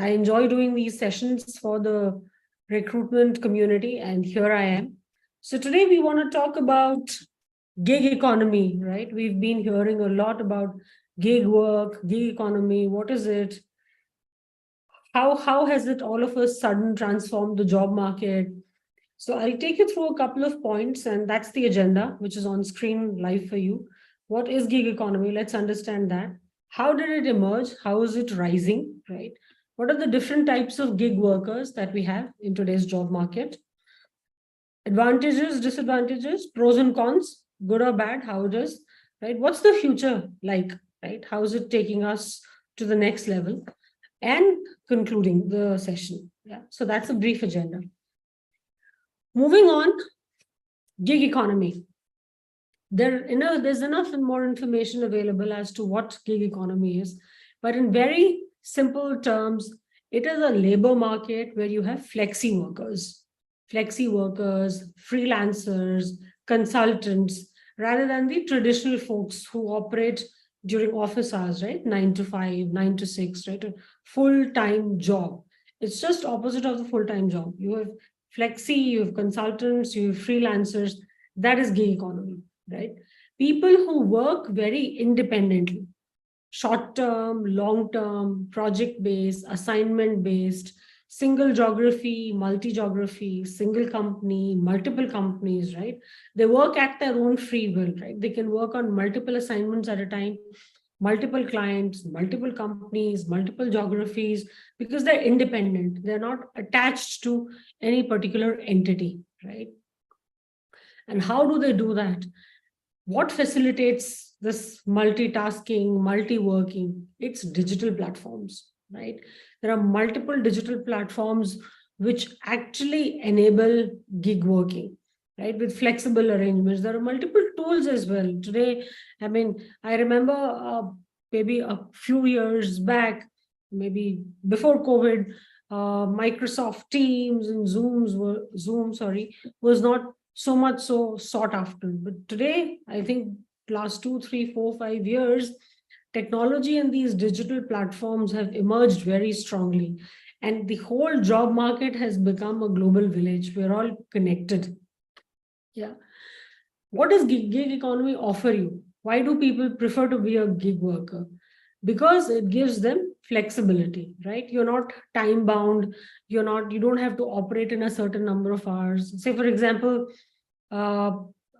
I enjoy doing these sessions for the recruitment community, and here I am. So today we want to talk about gig economy, right? We've been hearing a lot about gig work, gig economy. What is it? How has it all of a sudden transformed the job market? So I'll take you through a couple of points, and that's the agenda, which is on screen live for you. What is gig economy? Let's understand that. How did it emerge? How is it rising, right? What are the different types of gig workers that we have in today's job market? Advantages, disadvantages, pros and cons, good or bad, how it is, right? What's the future like, right? How is it taking us to the next level? And concluding the session. Yeah. So that's a brief agenda. Moving on, gig economy. There's enough and more information available as to what gig economy is, but in very simple terms, it is a labor market where you have flexi workers, freelancers, consultants, rather than the traditional folks who operate during office hours, right? 9 to 5, 9 to 6, right? A full-time job. It's just opposite of the full-time job. You have flexi, you have consultants, you have freelancers. That is gig economy, right? People who work very independently, short-term, long-term, project-based, assignment-based, single geography, multi-geography, single company, multiple companies, right? They work at their own free will, right? They can work on multiple assignments at a time, multiple clients, multiple companies, multiple geographies, because they're independent. They're not attached to any particular entity, right? And how do they do that? What facilitates this multitasking, multi-working? It's digital platforms, right? There are multiple digital platforms which actually enable gig working, right? With flexible arrangements. There are multiple tools as well. Today, I remember maybe a few years back, maybe before COVID, Microsoft Teams and Zoom was not so much so sought after. But today, I think last 2, 3, 4, 5 years, technology and these digital platforms have emerged very strongly. And the whole job market has become a global village. We're all connected. Yeah. What does gig economy offer you? Why do people prefer to be a gig worker? Because it gives them flexibility, right? You're not time bound. You don't have to operate in a certain number of hours. Say, for example,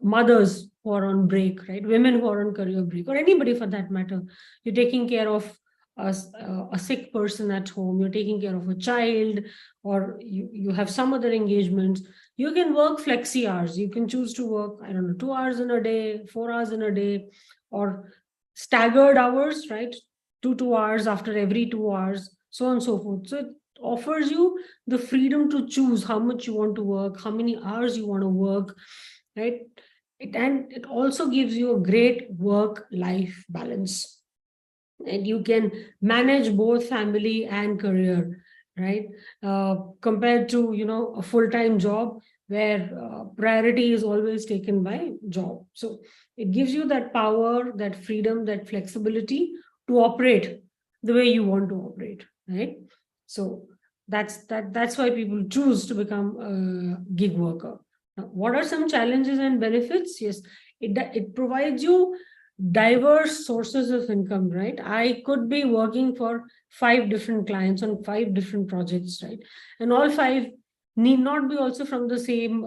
mothers who are on break, right? Women who are on career break, or anybody for that matter. You're taking care of a sick person at home. You're taking care of a child, or you have some other engagements. You can work flexi hours. You can choose to work, 2 hours in a day, 4 hours in a day, or staggered hours, right? 2 hours after every 2 hours, so on and so forth. So it offers you the freedom to choose how much you want to work, how many hours you want to work, right? And it also gives you a great work-life balance. And you can manage both family and career, right? Compared to, a full-time job where priority is always taken by job. So it gives you that power, that freedom, that flexibility to operate the way you want to operate, right? So that's why people choose to become a gig worker. Now, what are some challenges and benefits? Yes, it provides you diverse sources of income, right? I could be working for 5 different clients on 5 different projects, right? And all 5 need not be also from the same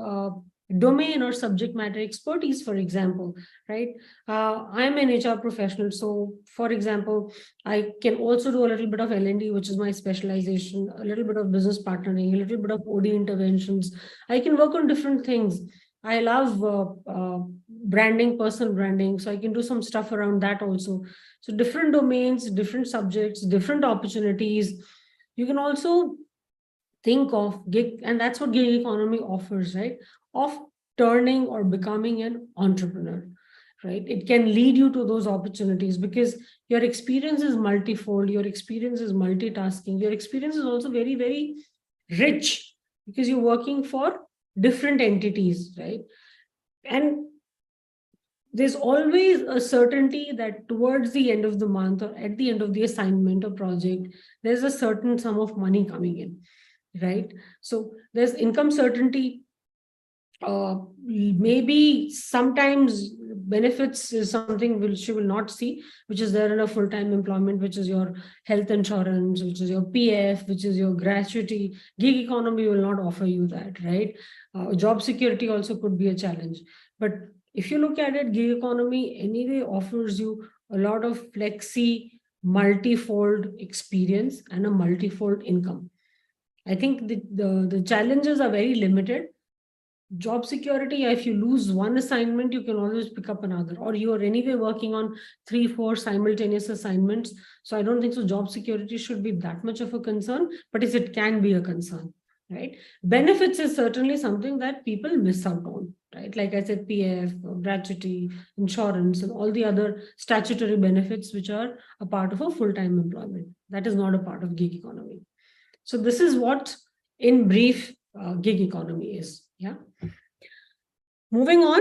domain or subject matter expertise, for example, right? I'm an HR professional. So, for example, I can also do a little bit of L&D, which is my specialization, a little bit of business partnering, a little bit of OD interventions. I can work on different things. I love branding, personal branding. So I can do some stuff around that also. So different domains, different subjects, different opportunities. You can also think of gig, and that's what gig economy offers, right? Of turning or becoming an entrepreneur, right? It can lead you to those opportunities because your experience is multifold, your experience is multitasking, your experience is also very, very rich because you're working for different entities, right? And there's always a certainty that towards the end of the month or at the end of the assignment or project, there's a certain sum of money coming in, right? So there's income certainty. Maybe sometimes benefits is something which you will not see, which is there in a full-time employment, which is your health insurance, which is your PF, which is your gratuity. Gig economy will not offer you that, right? Job security also could be a challenge. But if you look at it, gig economy anyway offers you a lot of flexi, multifold experience and a multifold income. I think the challenges are very limited. Job security, if you lose one assignment, you can always pick up another, or you are anyway working on 3-4 simultaneous assignments. So I don't think so job security should be that much of a concern, but it can be a concern, right? Benefits is certainly something that people miss out on, right? Like I said, PF, gratuity, insurance, and all the other statutory benefits which are a part of a full-time employment. That is not a part of gig economy. So this is what, in brief, gig economy is. Yeah. Moving on,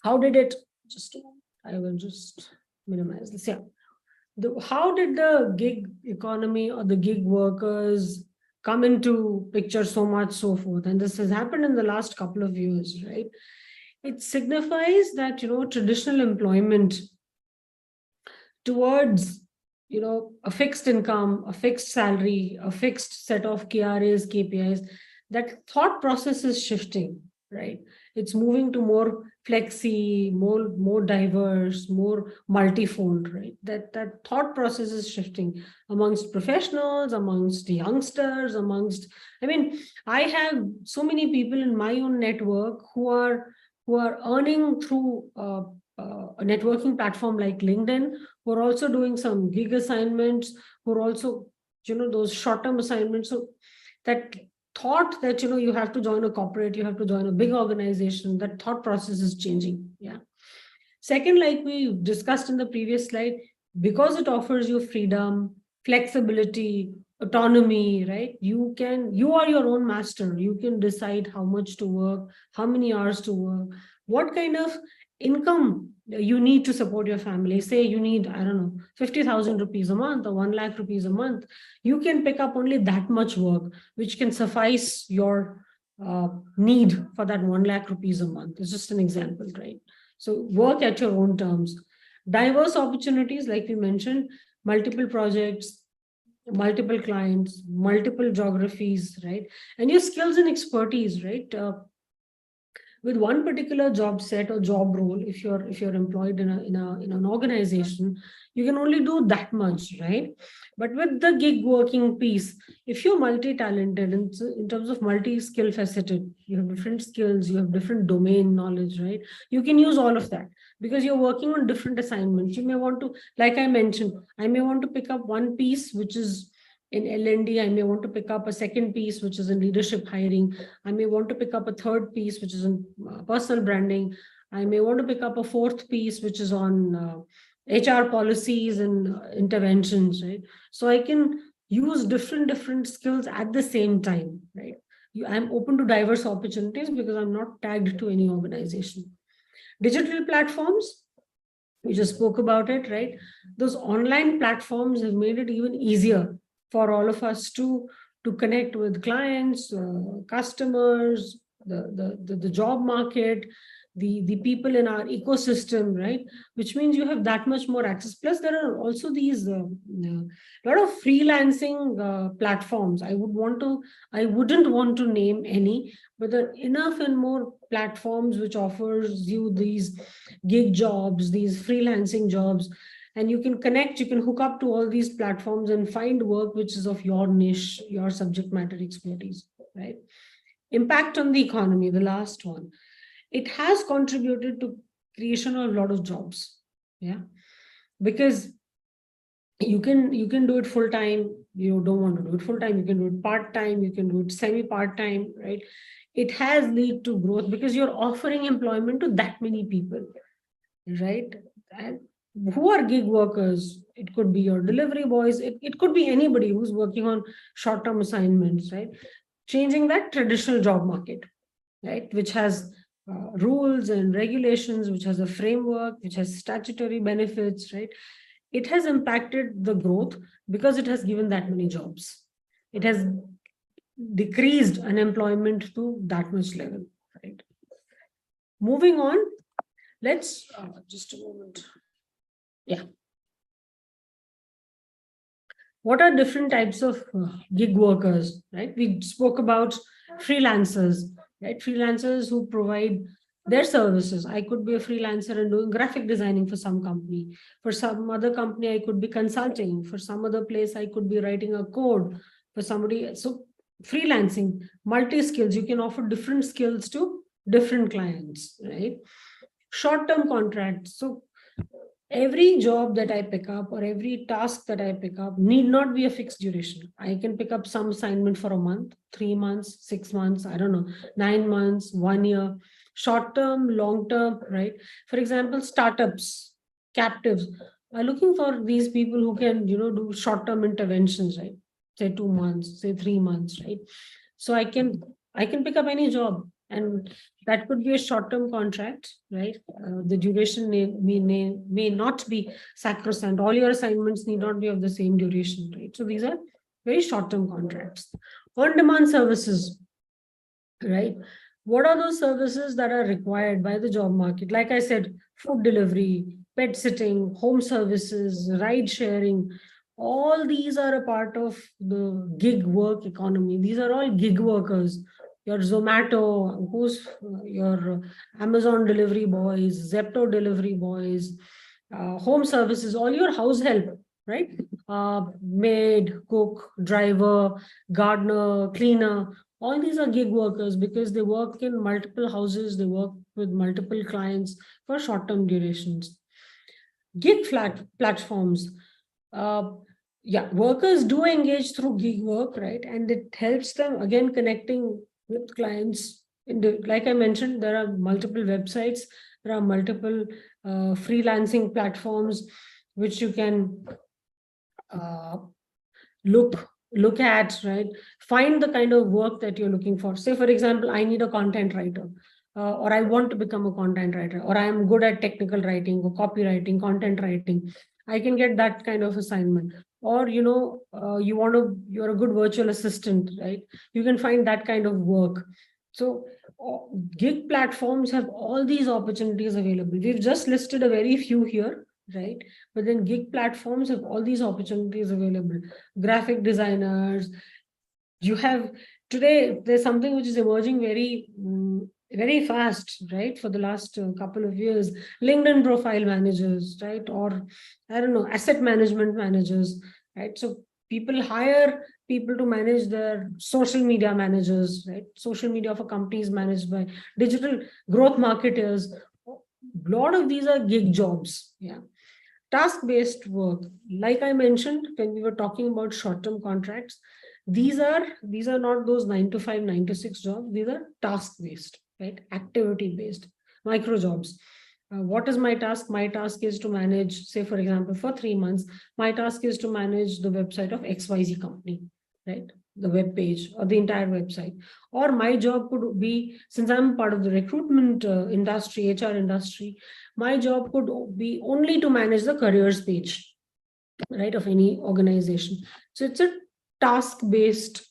how did it, I will just minimize this. Yeah. How did the gig economy or the gig workers come into picture so much, so forth? And this has happened in the last couple of years, right? It signifies that, traditional employment towards, a fixed income, a fixed salary, a fixed set of KRAs, KPIs, that thought process is shifting, right? It's moving to more flexi, more diverse, more multifold, right? That thought process is shifting amongst professionals, amongst youngsters, I have so many people in my own network who are earning through a networking platform like LinkedIn, who are also doing some gig assignments, who are also, those short-term assignments. So that thought that, you have to join a corporate, you have to join a big organization, that thought process is changing. Yeah. Second, like we discussed in the previous slide, because it offers you freedom, flexibility, autonomy, right? You are your own master. You can decide how much to work, how many hours to work, what kind of income you need to support your family. Say you need, I don't know, 50,000 rupees a month or 1 lakh rupees a month. You can pick up only that much work, which can suffice your need for that 1 lakh rupees a month. It's just an example, right? So work at your own terms. Diverse opportunities, like we mentioned, multiple projects, multiple clients, multiple geographies, right? And your skills and expertise, right? With one particular job set or job role, if you're employed in an organization, you can only do that much, right? But with the gig working piece, if you're multi-talented in terms of multi-skill faceted, you have different skills, you have different domain knowledge, right? You can use all of that because you're working on different assignments. You may want to, like I mentioned, I may want to pick up one piece which is in L&D. I may want to pick up a second piece which is in leadership hiring. I may want to pick up a third piece which is in personal branding. I may want to pick up a fourth piece which is on HR policies and interventions, right? So I can use different skills at the same time, right? I'm open to diverse opportunities because I'm not tagged to any organization. Digital platforms, we just spoke about it, right? Those online platforms have made it even easier for all of us to connect with clients, customers, the job market, the people in our ecosystem, right? Which means you have that much more access. Plus, there are also these lot of freelancing platforms. I wouldn't want to name any, but there are enough and more platforms which offers you these gig jobs, these freelancing jobs, and you can connect, you can hook up to all these platforms and find work which is of your niche, your subject matter expertise, right? Impact on the economy, the last one. It has contributed to creation of a lot of jobs, yeah, because you can do it full time. You don't want to do it full time, you can do it part time, you can do it semi part time, right? It has led to growth because you're offering employment to that many people, right? And who are gig workers? It could be your delivery boys, it could be anybody who's working on short-term assignments, right? Changing that traditional job market, right, which has rules and regulations, which has a framework, which has statutory benefits, right? It has impacted the growth because it has given that many jobs. It has decreased unemployment to that much level, right? Moving on, let's just a moment. Yeah. What are different types of gig workers, right? We spoke about freelancers, right? Freelancers who provide their services. I could be a freelancer and doing graphic designing for some company. For some other company, I could be consulting. For some other place, I could be writing a code for somebody. So freelancing, multi-skills, you can offer different skills to different clients, right? Short-term contracts. So every job that I pick up or every task that I pick up need not be a fixed duration. I can pick up some assignment for a month, 3 months, 6 months, I don't know, 9 months, 1 year, short term, long term, right? For example, startups, captives are looking for these people who can, do short term interventions, right? Say 2 months, say 3 months, right? So I can pick up any job, and that could be a short-term contract, right? The duration may not be sacrosanct. All your assignments need not be of the same duration, right? So these are very short-term contracts. On-demand services, right? What are those services that are required by the job market? Like I said, food delivery, pet sitting, home services, ride sharing, all these are a part of the gig work economy. These are all gig workers. Your Zomato, your Amazon delivery boys, Zepto delivery boys, home services, all your house help, right? Maid, cook, driver, gardener, cleaner, all these are gig workers because they work in multiple houses, they work with multiple clients for short-term durations. Gig platforms. Yeah, workers do engage through gig work, right? And it helps them, again, connecting with clients. Like I mentioned, there are multiple websites, there are multiple freelancing platforms which you can uh, look at, right? Find the kind of work that you're looking for. Say, for example, I need a content writer, or I want to become a content writer, or I am good at technical writing or copywriting, content writing. I can get that kind of assignment. Or, you're a good virtual assistant, right? You can find that kind of work. So gig platforms have all these opportunities available. We've just listed a very few here, right? But then gig platforms have all these opportunities available. Graphic designers, you have today, there's something which is emerging very fast, right? For the last couple of years, LinkedIn profile managers, right? Or I don't know, asset management managers, right? So people hire people to manage their social media managers, right? Social media for companies managed by digital growth marketers. A lot of these are gig jobs. Yeah. Task-based work, like I mentioned when we were talking about short-term contracts, these are not those 9 to 5, 9 to 6 jobs. These are task-based, right? Activity-based, micro jobs. What is my task? My task is to manage, say, for example, for 3 months, my task is to manage the website of XYZ company, right? The web page or the entire website. Or my job could be, since I'm part of the recruitment industry, HR industry, my job could be only to manage the careers page, right, of any organization. So it's a task-based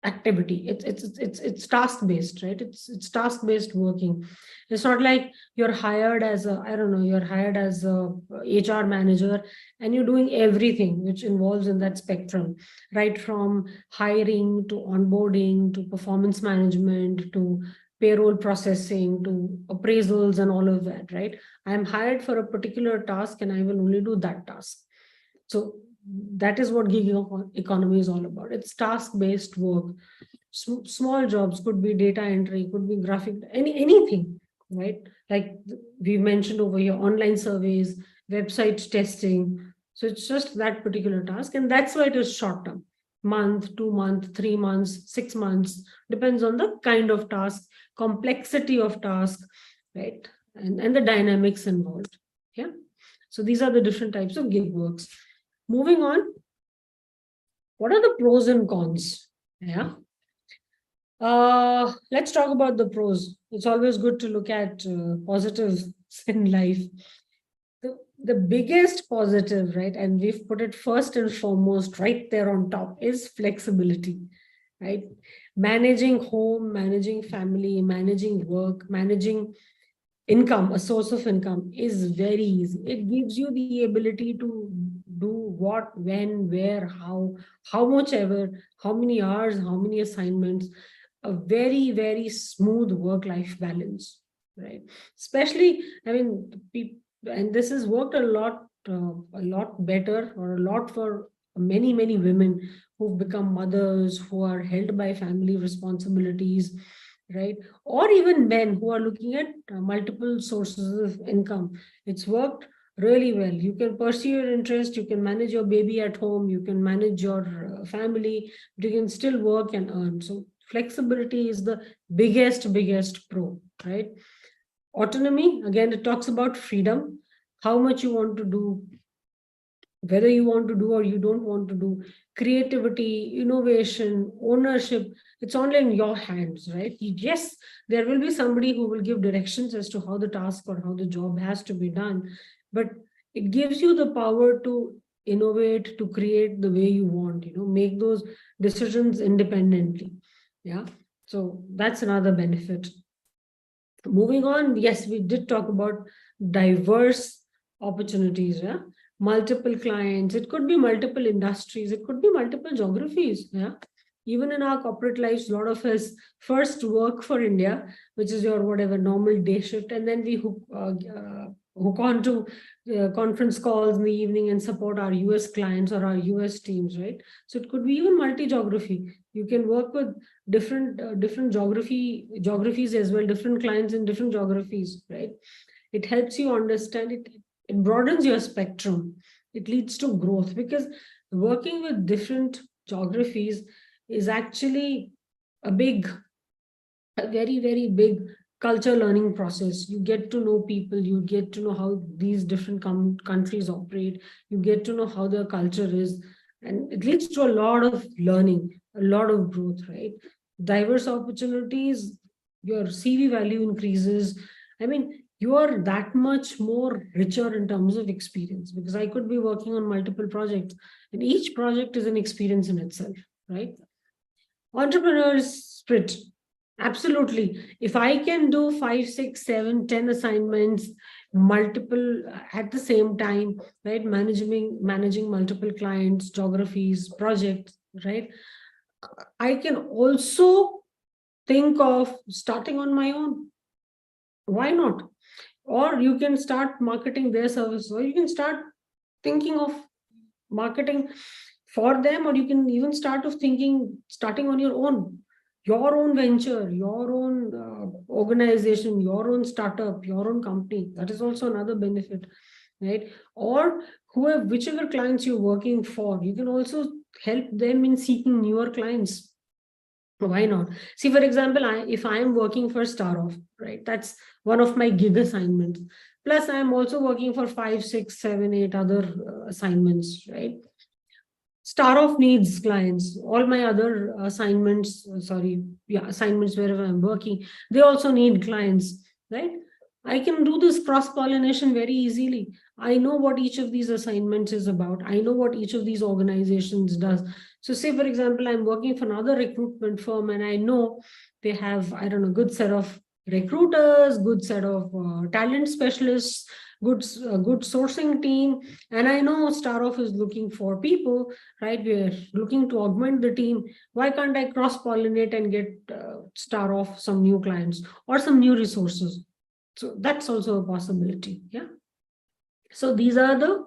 activity. It's task-based, right? It's task-based working. It's not like you're hired as a, I don't know, you're hired as a HR manager and you're doing everything which involves in that spectrum, right? From hiring to onboarding to performance management to payroll processing to appraisals and all of that, right? I'm hired for a particular task and I will only do that task. So that is what gig economy is all about. It's task-based work. Small jobs could be data entry, could be graphic, anything, right? Like we mentioned over here, online surveys, website testing. So it's just that particular task, and that's why it is short term. Month, 2 month, 3 months, 6 months, depends on the kind of task, complexity of task, right? And the dynamics involved. Yeah. So these are the different types of gig works. Moving on, what are the pros and cons? Yeah. Let's talk about the pros. It's always good to look at positives in life. The biggest positive, right, and we've put it first and foremost right there on top, is flexibility, right? Managing home, managing family, managing work, managing income, a source of income is very easy. It gives you the ability to do what, when, where, how much ever, how many hours, how many assignments, a very, very smooth work-life balance, right? Especially, I mean, people, and this has worked a lot better, or a lot for many, many women who've become mothers, who are held by family responsibilities, right? Or even men who are looking at multiple sources of income. It's worked really well. You can pursue your interest, you can manage your baby at home, you can manage your family, but you can still work and earn. So flexibility is the biggest pro, right? Autonomy, again, it talks about freedom, how much you want to do, whether you want to do or you don't want to do. Creativity, innovation, ownership, it's only in your hands, right? Yes, there will be somebody who will give directions as to how the task or how the job has to be done, but it gives you the power to innovate, to create the way you want, make those decisions independently. Yeah, so that's another benefit. Moving on, yes, we did talk about diverse opportunities, yeah. Multiple clients, it could be multiple industries, it could be multiple geographies, yeah. Even in our corporate lives, a lot of us first work for India, which is your whatever normal day shift, and then we hook on to conference calls in the evening and support our US clients or our US teams, right? So it could be even multi-geography. You can work with different geographies as well, different clients in different geographies, right? It helps you understand it. It broadens your spectrum. It leads to growth, because working with different geographies is actually a big, a very, very big culture learning process. You get to know people, you get to know how these different countries operate, you get to know how their culture is, and it leads to a lot of learning, a lot of growth, right? Diverse opportunities, your CV value increases. I mean, you are that much more richer in terms of experience, because I could be working on multiple projects, and each project is an experience in itself, right? Entrepreneur's spirit. Absolutely. If I can do 5, 6, 7, 10 assignments, multiple at the same time, right? Managing multiple clients, geographies, projects, right? I can also think of starting on my own. Why not? Or you can start marketing their service, or you can start thinking of marketing for them, or you can even starting on your own venture, your own organization, your own startup, your own company. That is also another benefit, right? Or whichever clients you're working for, you can also help them in seeking newer clients. Why not? See, for example, if I am working for Starof, right, that's one of my gig assignments. Plus, I'm also working for 5, 6, 7, 8 other assignments, right? Starof needs clients. All my other assignments, assignments wherever I'm working, they also need clients, right? I can do this cross pollination very easily. I know what each of these assignments is about. I know what each of these organizations does. So, say for example, I'm working for another recruitment firm, and I know they have, I don't know, good set of recruiters, good set of talent specialists, good sourcing team, and I know Staroff is looking for people, right? We're looking to augment the team. Why can't I cross pollinate and get Staroff some new clients or some new resources? So that's also a possibility. Yeah. So these are the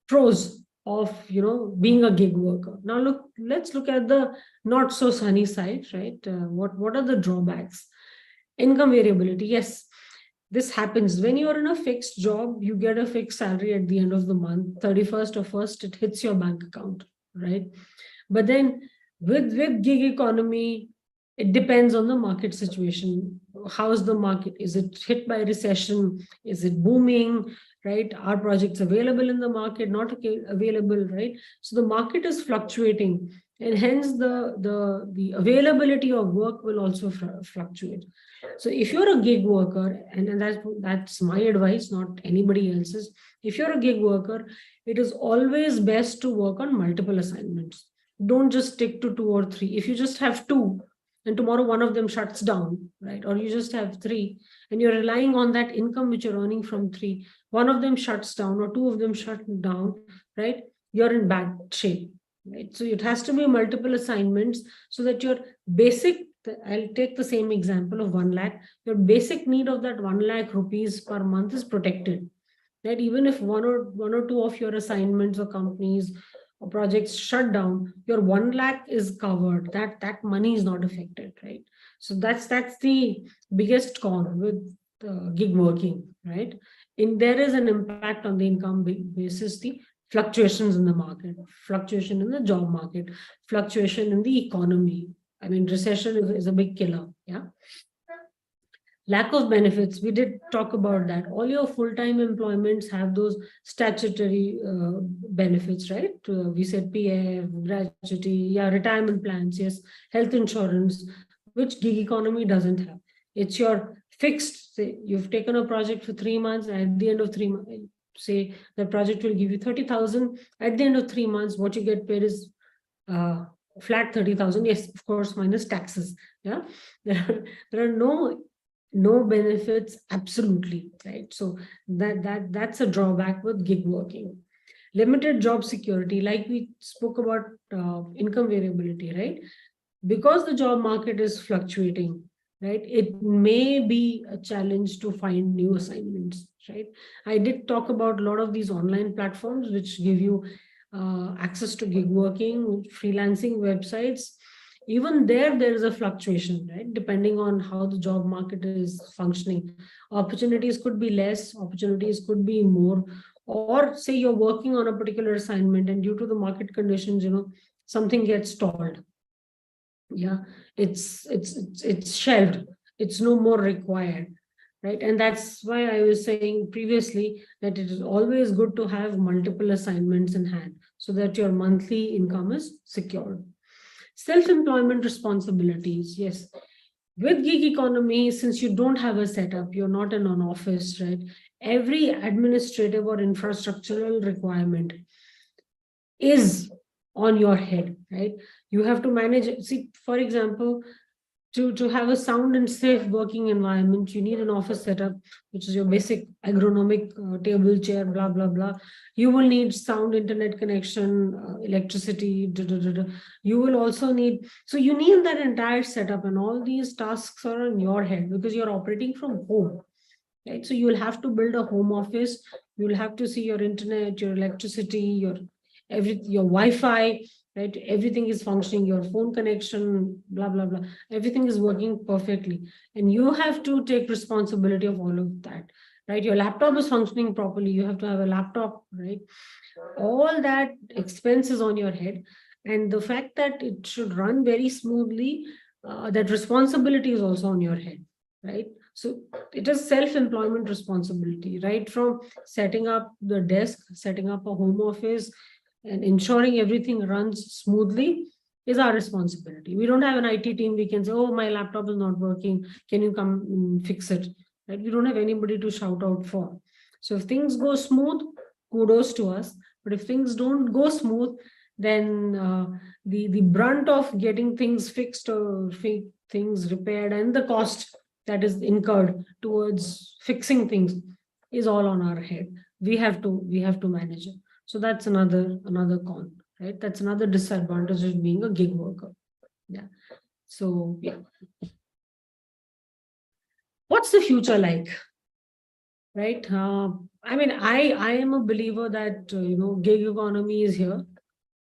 pros of being a gig worker. Now let's look at the not so sunny side, right? What are the drawbacks? Income variability. Yes, this happens when you're in a fixed job. You get a fixed salary at the end of the month, 31st or 1st, it hits your bank account, right? But then with gig economy, it depends on the market situation. How's the market? Is it hit by recession? Is it booming? Right? Are projects available in the market? Not available, right? So the market is fluctuating. and hence the availability of work will also fluctuate. So if you're a gig worker, and that's my advice, not anybody else's. If you're a gig worker, it is always best to work on multiple assignments. Don't just stick to two or three. If you just have two and tomorrow one of them shuts down, right, or you just have three and you're relying on that income which you're earning from three, one of them shuts down or two of them shut down, right, you're in bad shape, right? So it has to be multiple assignments so that your basic, I'll take the same example of 1 lakh, your basic need of that 1 lakh rupees per month is protected. That even if one or two of your assignments or companies or projects shut down, your 1 lakh is covered. That money is not affected, right? So that's the biggest con with gig working, right? There is an impact on the income basis, the fluctuations in the market, fluctuation in the job market, fluctuation in the economy. I mean, recession is a big killer. Yeah. Lack of benefits, we did talk about that. All your full-time employments have those statutory benefits, right? We said PF, gratuity, yeah, retirement plans, yes, health insurance, which gig economy doesn't have. It's your fixed, say, you've taken a project for 3 months, and at the end of 3 months, say the project will give you 30,000. At the end of 3 months, what you get paid is flat 30,000. Yes, of course, minus taxes. Yeah, there are no benefits, absolutely, right? So that's a drawback with gig working. Limited job security, like we spoke about income variability, right? Because the job market is fluctuating, right, it may be a challenge to find new assignments, right? I did talk about a lot of these online platforms which give you access to gig working, freelancing websites. Even there is a fluctuation, right, depending on how the job market is functioning. Opportunities could be less, opportunities could be more, or say you're working on a particular assignment and due to the market conditions, something gets stalled. Yeah, it's shelved, it's no more required, right? And that's why I was saying previously that it is always good to have multiple assignments in hand so that your monthly income is secured. Self-employment responsibilities, yes. With gig economy, since you don't have a setup, you're not in an office, right? Every administrative or infrastructural requirement is on your head, right? You have to manage it. See, for example, to have a sound and safe working environment, you need an office setup, which is your basic agronomic table, chair, blah, blah, blah. You will need sound internet connection, electricity, You will also need, so you need that entire setup, and all these tasks are on your head because you're operating from home, right? So you will have to build a home office. You will have to see your internet, your electricity, your Wi-Fi, right? Everything is functioning, your phone connection, blah, blah, blah. Everything is working perfectly. And you have to take responsibility of all of that, right? Your laptop is functioning properly. You have to have a laptop, right? All that expense is on your head. And the fact that it should run very smoothly, that responsibility is also on your head, right? So it is self-employment responsibility, right? From setting up the desk, setting up a home office, and ensuring everything runs smoothly is our responsibility. We don't have an IT team. We can say, oh, my laptop is not working. Can you come fix it? Right? We don't have anybody to shout out for. So if things go smooth, kudos to us. But if things don't go smooth, then the brunt of getting things fixed or things repaired and the cost that is incurred towards fixing things is all on our head. We have to manage it. So that's another con, right? That's another disadvantage of being a gig worker. Yeah. So yeah. What's the future like? Right? I mean, I am a believer that gig economy is here,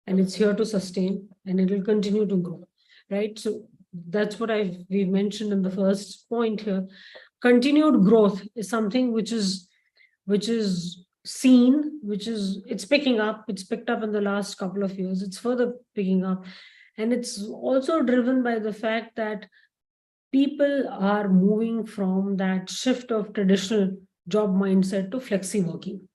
and it's here to sustain, and it will continue to grow, right? So that's what we mentioned in the first point here. Continued growth is something which is seen, it's picking up. It's picked up in the last couple of years. It's further picking up, and it's also driven by the fact that people are moving from that shift of traditional job mindset to flexi working.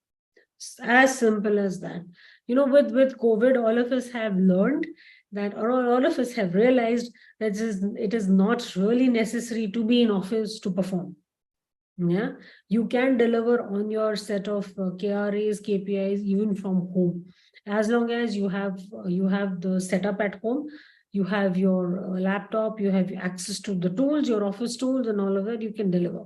As simple as that. With COVID, all of us have learned that all of us have realized that it is not really necessary to be in office to perform. Yeah, you can deliver on your set of KRAs, KPIs even from home, as long as you have the setup at home, you have your laptop, you have access to the tools, your office tools, and all of that. You can deliver.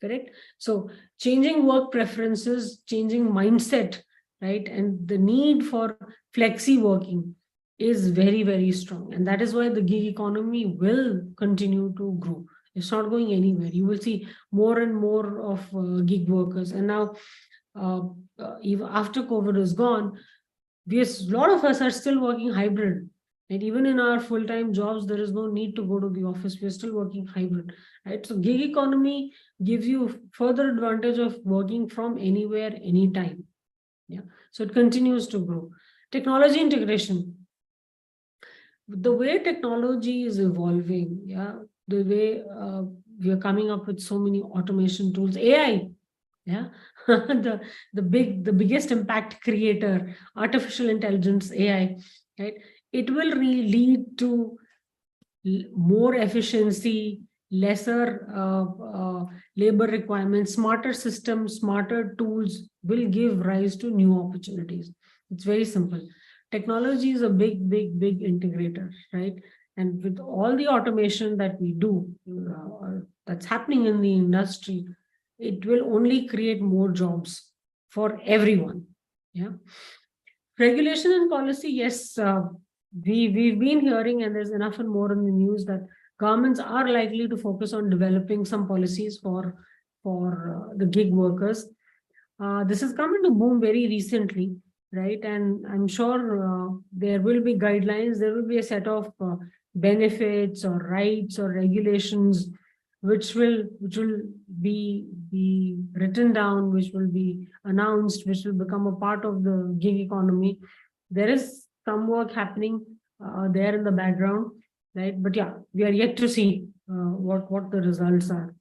Correct. So changing work preferences, changing mindset, right, and the need for flexi working is very, very strong, and that is why the gig economy will continue to grow. It's not going anywhere. You will see more and more of gig workers. And now, uh, even after COVID is gone, a lot of us are still working hybrid. And even in our full-time jobs, there is no need to go to the office. We're still working hybrid, right? So gig economy gives you further advantage of working from anywhere, anytime. Yeah. So it continues to grow. Technology integration. The way technology is evolving, yeah, the way we are coming up with so many automation tools, AI, yeah, the biggest impact creator, artificial intelligence, AI, right? It will lead to more efficiency, lesser labor requirements, smarter systems, smarter tools will give rise to new opportunities. It's very simple. Technology is a big integrator, right? And with all the automation that we do, that's happening in the industry, it will only create more jobs for everyone. Yeah. Regulation and policy, yes, we've been hearing, and there's enough and more in the news that governments are likely to focus on developing some policies for the gig workers. This has come into boom very recently, right? And I'm sure there will be guidelines, there will be a set of benefits or rights or regulations which will be written down, which will be announced, which will become a part of the gig economy. There is some work happening there in the background, right? But yeah, we are yet to see what the results are.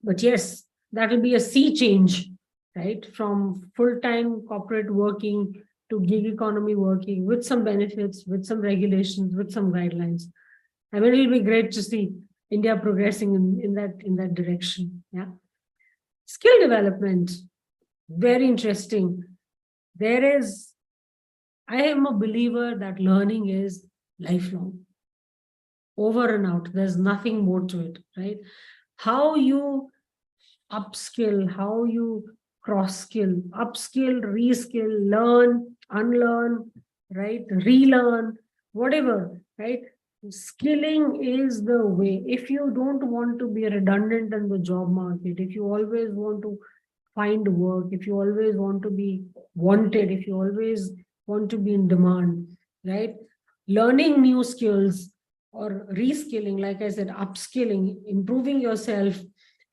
But yes, that will be a sea change, right? From full-time corporate working to gig economy working with some benefits, with some regulations, with some guidelines. I mean, it'll be great to see India progressing in that direction. Yeah. Skill development, very interesting. I am a believer that learning is lifelong, over and out. There's nothing more to it, right? How you upskill, how you cross skill, upskill, reskill, learn, unlearn, right? Relearn, whatever, right? Skilling is the way. If you don't want to be redundant in the job market, if you always want to find work, if you always want to be wanted, if you always want to be in demand, right? Learning new skills or reskilling, like I said, upskilling, improving yourself,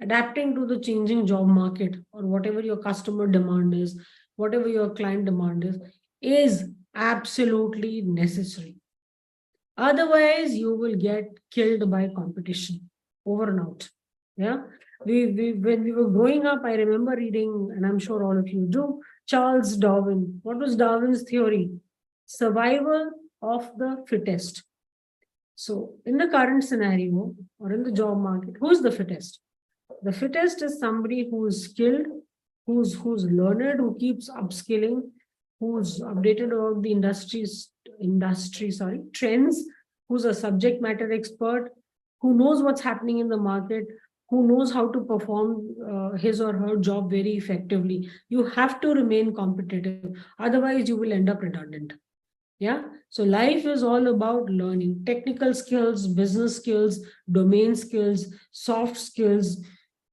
adapting to the changing job market or whatever your customer demand is, whatever your client demand is absolutely necessary. Otherwise, you will get killed by competition, over and out. Yeah. When we were growing up, I remember reading, and I'm sure all of you do, Charles Darwin. What was Darwin's theory? Survival of the fittest. So in the current scenario or in the job market, who's the fittest? The fittest is somebody who is skilled, who's learned, who keeps upskilling, who's updated about the trends, who's a subject matter expert, who knows what's happening in the market, who knows how to perform his or her job very effectively. You have to remain competitive. Otherwise, you will end up redundant. Yeah. So life is all about learning technical skills, business skills, domain skills, soft skills,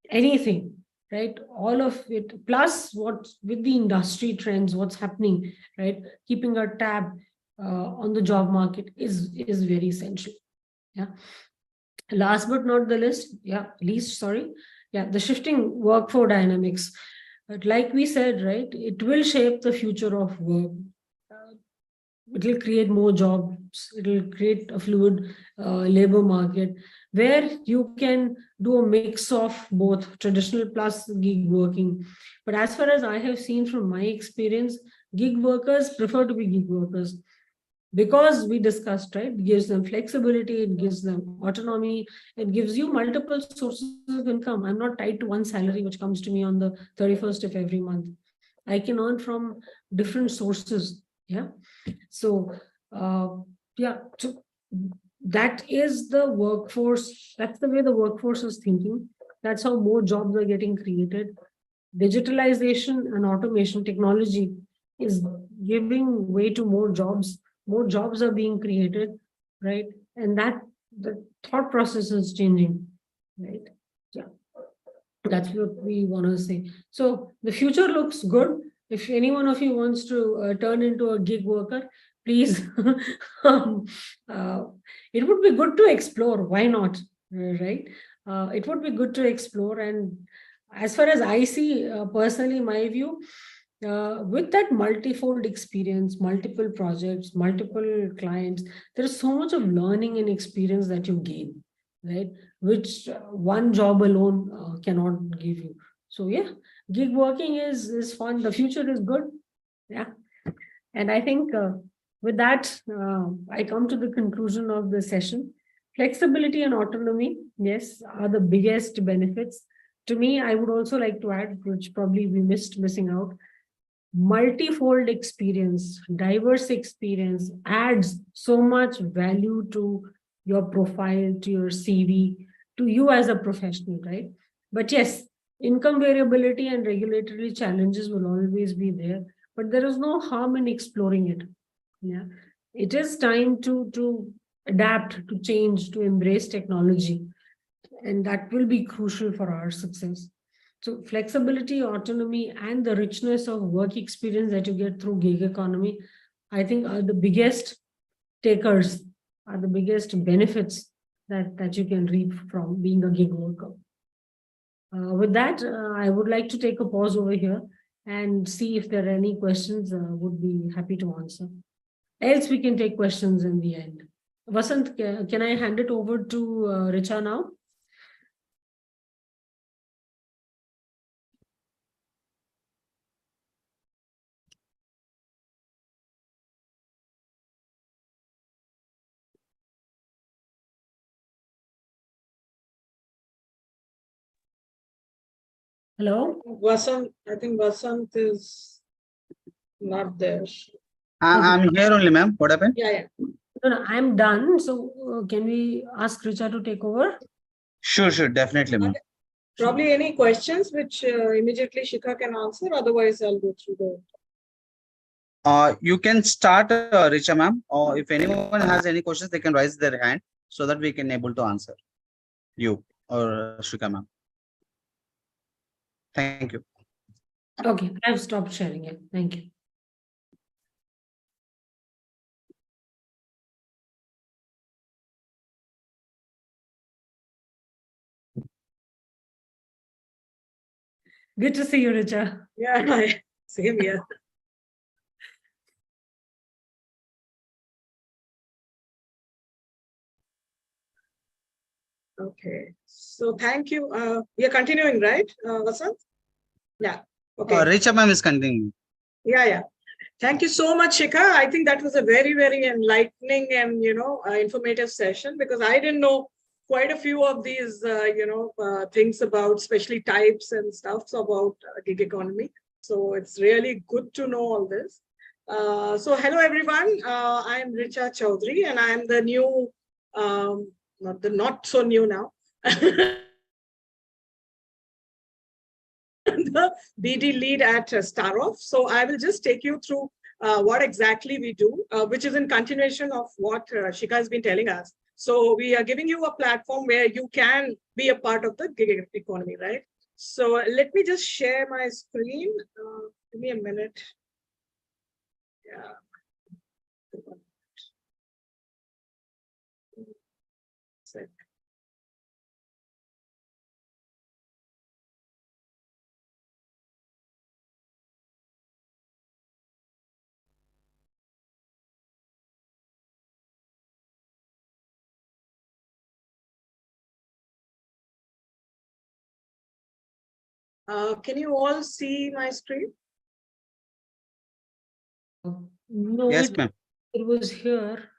anything, right? All of it, plus what with the industry trends, what's happening, right? Keeping a tab on the job market is very essential. Yeah. Last but not the least, sorry. Yeah, the shifting workforce dynamics. But like we said, right, it will shape the future of work. It will create more jobs. It will create a fluid labor market where you can do a mix of both traditional plus gig working. But as far as I have seen from my experience, gig workers prefer to be gig workers. because we discussed, right? It gives them flexibility, it gives them autonomy, it gives you multiple sources of income. I'm not tied to one salary which comes to me on the 31st of every month. I can earn from different sources. Yeah. So, yeah, so that is the workforce. That's the way the workforce is thinking. That's how more jobs are getting created. Digitalization and automation technology is giving way to more jobs are being created, right? And that the thought process is changing, right? Yeah, that's what we want to say. So the future looks good. If any one of you wants to turn into a gig worker, please, um, uh, it would be good to explore. Why not? Right? It would be good to explore. And as far as I see, personally, my view, with that multifold experience, multiple projects, multiple clients, there is so much of learning and experience that you gain, right? Which one job alone cannot give you. So yeah, gig working is fun. The future is good. Yeah, and I think with that, I come to the conclusion of the session. Flexibility and autonomy, yes, are the biggest benefits. To me, I would also like to add, which probably we missing out, multifold experience, diverse experience adds so much value to your profile, to your CV, to you as a professional, right? But yes, income variability and regulatory challenges will always be there, but there is no harm in exploring it. Yeah, it is time to adapt, to change, to embrace technology, and that will be crucial for our success. So flexibility, autonomy, and the richness of work experience that you get through gig economy, I think are the biggest takers, are the biggest benefits that you can reap from being a gig worker. With that, I would like to take a pause over here and see if there are any questions. Would be happy to answer. Else we can take questions in the end. Vasant, can I hand it over to Richa now? Hello? Vasant, I think Vasant is not there. I'm here only, ma'am. What happened? Yeah. No, I'm done. So can we ask Richa to take over? Sure, definitely, ma'am. Probably any questions which immediately Shikha can answer. Otherwise, I'll go through the. You can start, Richa, ma'am. Or if anyone has any questions, they can raise their hand so that we can able to answer you or Shrika, ma'am. Thank you. Okay, I've stopped sharing it. Thank you. Good to see you, Richa. Yeah, same here. Okay, so thank you. We are continuing, right, Vasant? Yeah. Okay. Richa, ma'am is continuing. Yeah. Thank you so much, Shikha. I think that was a very, very enlightening and informative session, because I didn't know quite a few of these things about, especially types and stuff about gig economy. So it's really good to know all this. So hello everyone. I'm Richa Chaudhary, and I'm the new, not so new now. The BD lead at Starof. So I will just take you through what exactly we do, which is in continuation of what Shikha has been telling us. So we are giving you a platform where you can be a part of the gig economy, right? So let me just share my screen. Give me a minute. Yeah. Sec. Can you all see my screen? No, Yes, ma'am. It was here.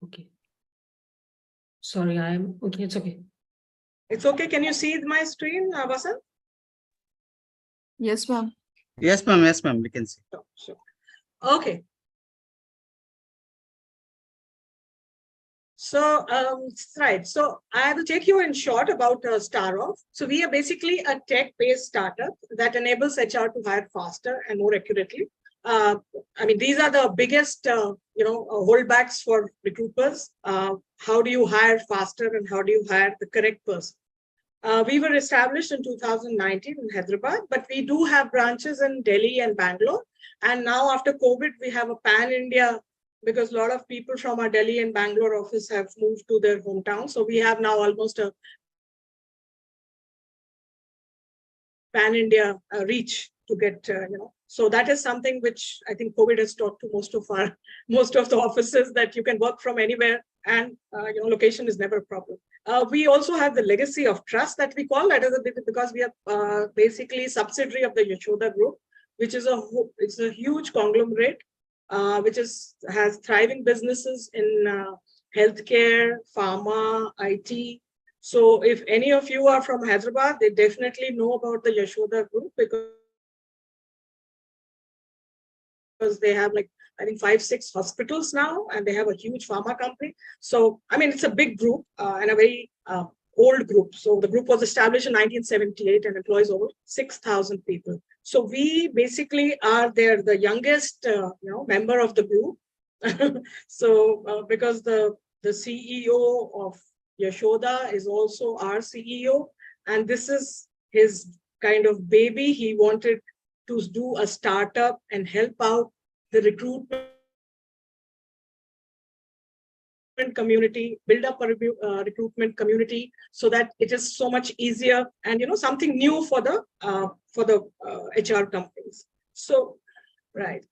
Okay. Sorry, I'm okay. It's okay. It's okay. Can you see my screen, Vasant? Yes, ma'am. Yes, ma'am. Yes, ma'am. We can see. Sure. Okay. So, right. So I will take you in short about Starof. So we are basically a tech-based startup that enables HR to hire faster and more accurately. I mean, these are the biggest, holdbacks for recruiters. How do you hire faster and how do you hire the correct person? We were established in 2019 in Hyderabad, but we do have branches in Delhi and Bangalore. And now after COVID, we have a pan-India because a lot of people from our Delhi and Bangalore office have moved to their hometown. So we have now almost a pan-India reach to get, So that is something which I think COVID has taught to most of the offices, that you can work from anywhere and, location is never a problem. We also have the legacy of trust that we call, that is because we are basically subsidiary of the Yashoda Group, which is it's a huge conglomerate, which has thriving businesses in healthcare, pharma, IT. So if any of you are from Hyderabad, they definitely know about the Yashoda Group because they have I think 5-6 hospitals now, and they have a huge pharma company. So, I mean, it's a big group and a very old group. So the group was established in 1978 and employs over 6,000 people. So we basically are the youngest, member of the group. So because the CEO of Yashoda is also our CEO, and this is his kind of baby. He wanted to do a startup and help out the recruitment community, build up a recruitment community so that it is so much easier and something new for the HR companies. So right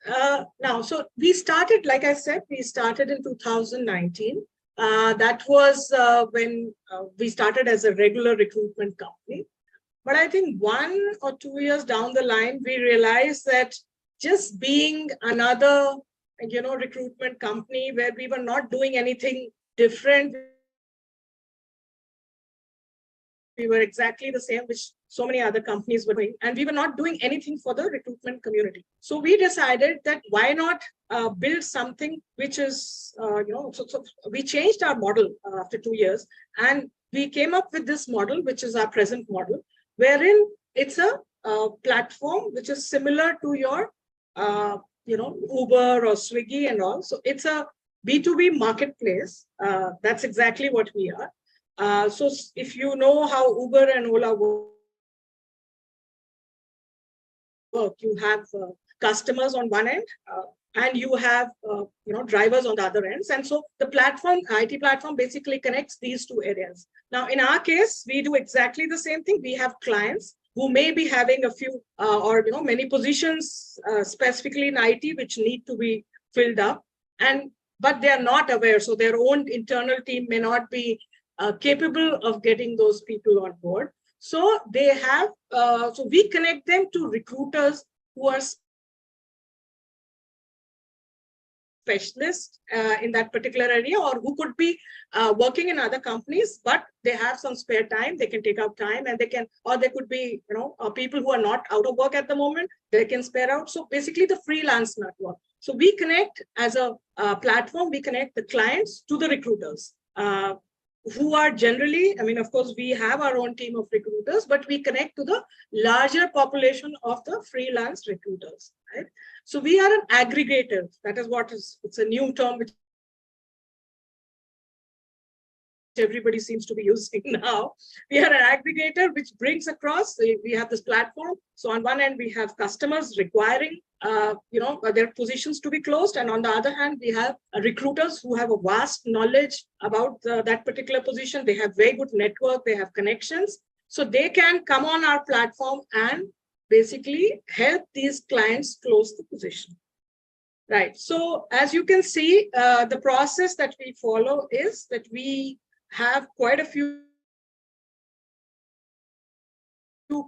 now, so we started, like I said, we started in 2019. That was when we started as a regular recruitment company. But I think 1 or 2 years down the line, we realized that just being another, recruitment company where we were not doing anything different, we were exactly the same which so many other companies were doing, and we were not doing anything for the recruitment community. So we decided that why not build something which is, so we changed our model after 2 years, and we came up with this model, which is our present model, wherein it's a platform which is similar to your, Uber or Swiggy and all. So it's a B2B marketplace. That's exactly what we are. So if you know how Uber and Ola work, you have customers on one end, and you have drivers on the other ends. And so the platform, IT platform, basically connects these two areas. Now, in our case, we do exactly the same thing. We have clients who may be having a few or many positions specifically in IT which need to be filled up, but they are not aware. So their own internal team may not be capable of getting those people on board. So they have, so we connect them to recruiters who are specialists in that particular area, or who could be working in other companies, but they have some spare time. They can take out time, and they can, or they could be, people who are not out of work at the moment, they can spare out. So basically the freelance network. So we connect as a platform, we connect the clients to the recruiters. Who are generally, I mean, of course, we have our own team of recruiters, but we connect to the larger population of the freelance recruiters, right? So we are an aggregator. That is what it's a new term which everybody seems to be using now. We are an aggregator which brings across, we have this platform. So on one end, we have customers requiring, their positions to be closed. And on the other hand, we have recruiters who have a vast knowledge about that particular position. They have very good network, they have connections. So they can come on our platform and basically help these clients close the position. Right. So as you can see, the process that we follow is that we have quite a few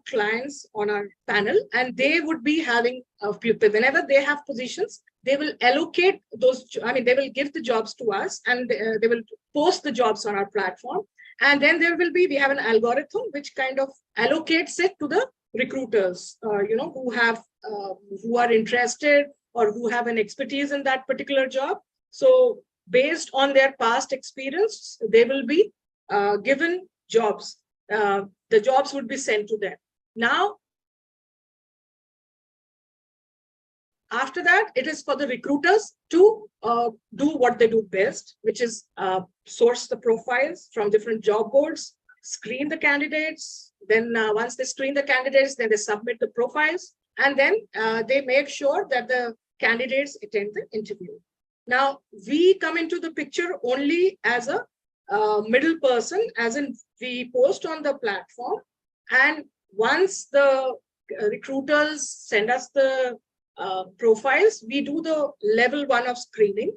clients on our panel, and they would be having whenever they have positions, they will allocate those, they will give the jobs to us, and they will post the jobs on our platform. And then we have an algorithm which kind of allocates it to the recruiters, who are interested or who have an expertise in that particular job. So based on their past experience, they will be given jobs. The jobs would be sent to them. Now, after that, it is for the recruiters to do what they do best, which is source the profiles from different job boards, screen the candidates. Then once they screen the candidates, then they submit the profiles, and then they make sure that the candidates attend the interview. Now, we come into the picture only as a middle person, as in we post on the platform, and once the recruiters send us the profiles, we do the level 1 of screening,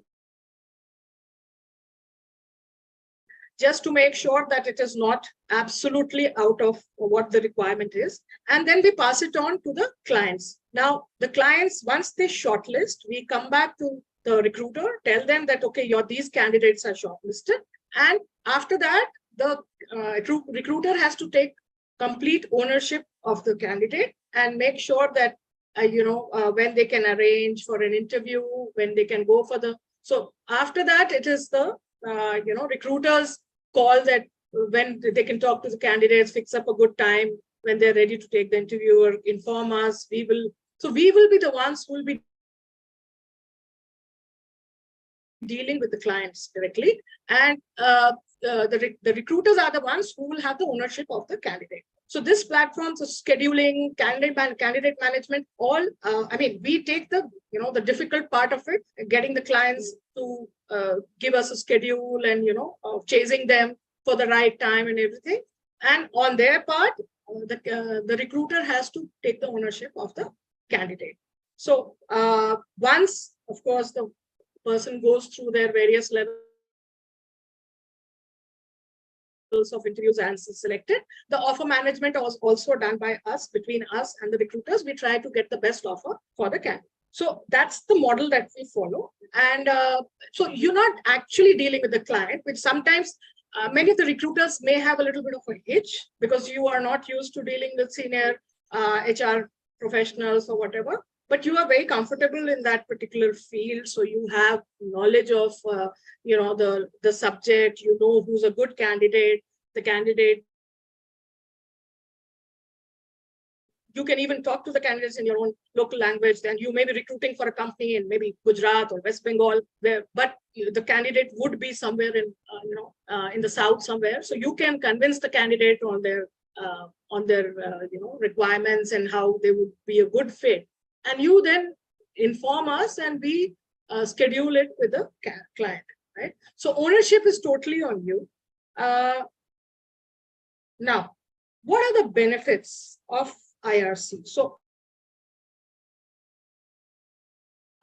just to make sure that it is not absolutely out of what the requirement is. And then we pass it on to the clients. Now, the clients, once they shortlist, we come back to the recruiter, tell them that, okay, these candidates are shortlisted. And after that, the recruiter has to take complete ownership of the candidate and make sure that when they can arrange for an interview, when they can go for the. So after that, it is the recruiters call that when they can talk to the candidates, fix up a good time when they're ready to take the interview, or inform us. We will be the ones who will be dealing with the clients directly, and the recruiters are the ones who will have the ownership of the candidate. So this platform, so scheduling, candidate management, all, we take the difficult part of it, getting the clients to give us a schedule and, chasing them for the right time and everything. And on their part, the recruiter has to take the ownership of the candidate. So once, of course, the person goes through their various levels of interviews and selected, the offer management was also done by us, between us and the recruiters. We try to get the best offer for the candidate. So that's the model that we follow. And so you're not actually dealing with the client, which sometimes many of the recruiters may have a little bit of a hitch, because you are not used to dealing with senior HR professionals or whatever, but you are very comfortable in that particular field. So you have knowledge of, the subject, who's a good candidate, the candidate. You can even talk to the candidates in your own local language. Then you may be recruiting for a company in maybe Gujarat or West Bengal, but the candidate would be somewhere in the south somewhere. So you can convince the candidate on their requirements and how they would be a good fit. And you then inform us, and we schedule it with the client, right? So ownership is totally on you. Now, what are the benefits of IRC? So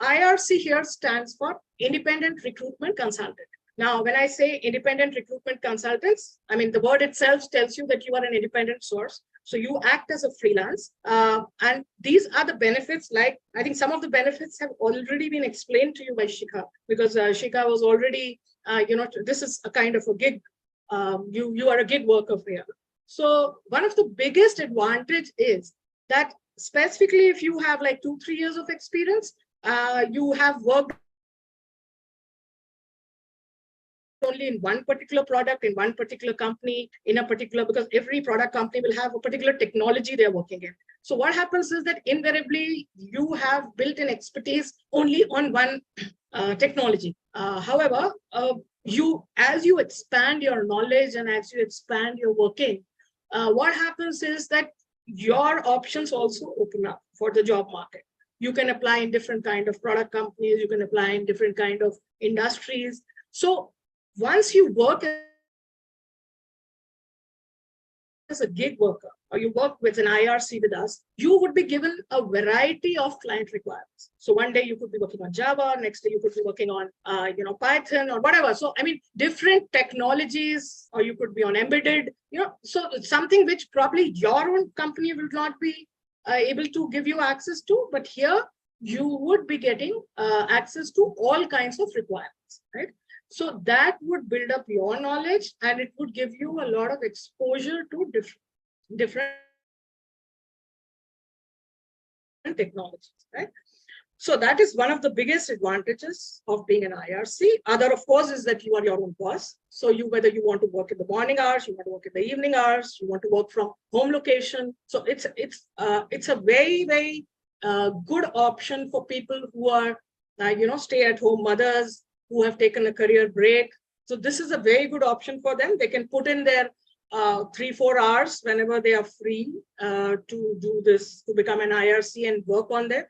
IRC here stands for Independent Recruitment Consultant. Now, when I say independent recruitment consultants, the word itself tells you that you are an independent source. So you act as a freelance. And these are the benefits. Like, I think some of the benefits have already been explained to you by Shikha, because Shikha was already, this is a kind of a gig. You are a gig worker here. So one of the biggest advantage is that specifically if you have like 2-3 years of experience, you have worked only in one particular product, in one particular company, in a particular, because every product company will have a particular technology they're working in. So what happens is that invariably you have built an expertise only on one technology. However, as you expand your knowledge and as you expand your working, what happens is that your options also open up for the job market. You can apply in different kind of product companies, you can apply in different kind of industries. So once you work as a gig worker, or you work with an IRC with us, you would be given a variety of client requirements. So one day you could be working on Java, next day you could be working on Python or whatever. So different technologies, or you could be on embedded, so it's something which probably your own company will not be able to give you access to. But here you would be getting access to all kinds of requirements, right? So that would build up your knowledge, and it would give you a lot of exposure to different technologies, right? So that is one of the biggest advantages of being an IRC. Other, of course, is that you are your own boss. So whether you want to work in the morning hours, you want to work in the evening hours, you want to work from home location. So it's a very good option for people who are stay-at-home mothers who have taken a career break. So this is a very good option for them. They can put in their 3-4 hours whenever they are free to do this, to become an IRC and work on them.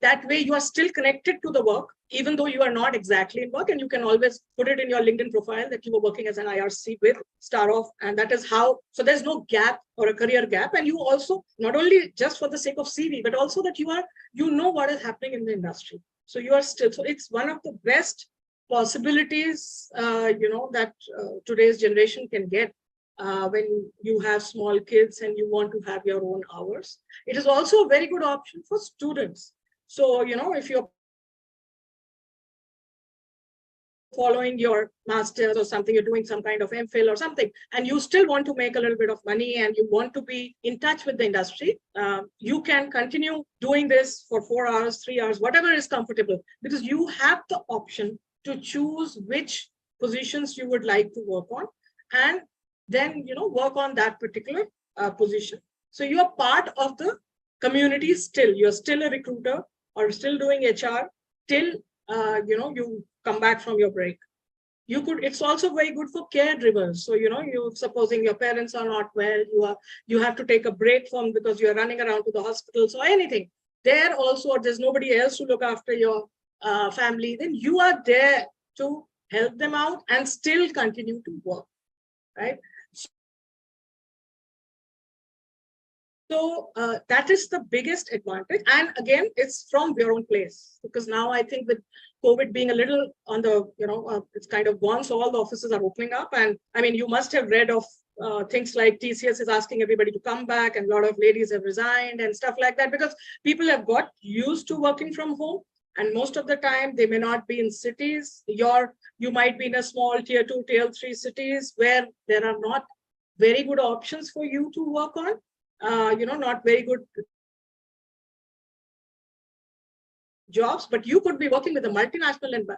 That way you are still connected to the work, even though you are not exactly in work, and you can always put it in your LinkedIn profile that you were working as an IRC with Starof. And that is how, so there's no gap or a career gap. And you also, not only just for the sake of CV, but also that you know what is happening in the industry. So you are still, so it's one of the best possibilities, that today's generation can get when you have small kids and you want to have your own hours. It is also a very good option for students. So, if you're following your master's or something, you're doing some kind of MPhil or something, and you still want to make a little bit of money and you want to be in touch with the industry, you can continue doing this for 4 hours, 3 hours, whatever is comfortable, because you have the option to choose which positions you would like to work on, and then, work on that particular position. So you are part of the community still. You're still a recruiter or still doing HR till you come back from your break. It's also very good for caregivers. So you supposing your parents are not well, you have to take a break from, because you're running around to the hospitals or anything. There also, or there's nobody else to look after your family, then you are there to help them out and still continue to work, right? So that is the biggest advantage. And again, it's from your own place, because now I think with COVID being a little on the, it's kind of gone. So all the offices are opening up. And I mean, you must have read of things like TCS is asking everybody to come back, and a lot of ladies have resigned and stuff like that, because people have got used to working from home. And most of the time they may not be in cities. You might be in a small tier 2, tier 3 cities where there are not very good options for you to work on. Not very good jobs, but you could be working with a multinational and,